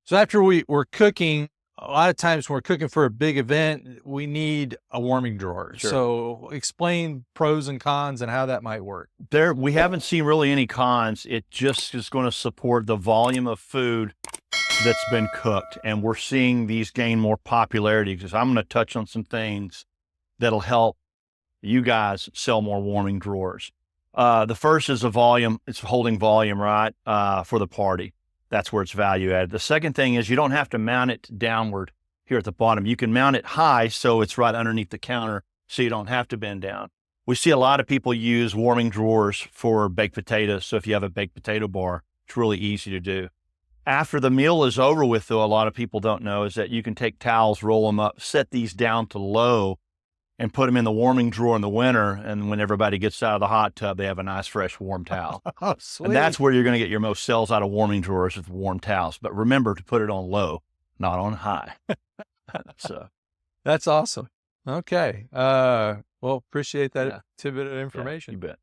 So after we're cooking, a lot of times when we're cooking for a big event, we need a warming drawer. Sure. So explain pros and cons and how that might work. We haven't seen really any cons. It just is going to support the volume of food that's been cooked. And we're seeing these gain more popularity because I'm going to touch on some things that'll help you guys sell more warming drawers. The first is the volume. It's holding volume, right? For the party. That's where it's value added. The second thing is you don't have to mount it downward here at the bottom. You can mount it high so it's right underneath the counter so you don't have to bend down. We see a lot of people use warming drawers for baked potatoes. So if you have a baked potato bar, it's really easy to do. After the meal is over with, though, a lot of people don't know is that you can take towels, roll them up, set these down to low, and put them in the warming drawer in the winter. And when everybody gets out of the hot tub, they have a nice, fresh, warm towel. Oh, sweet. And that's where you're going to get your most sales out of warming drawers with warm towels. But remember to put it on low, not on high. So that's awesome. Okay. Well, appreciate that Yeah. tidbit of information. Yeah, you bet.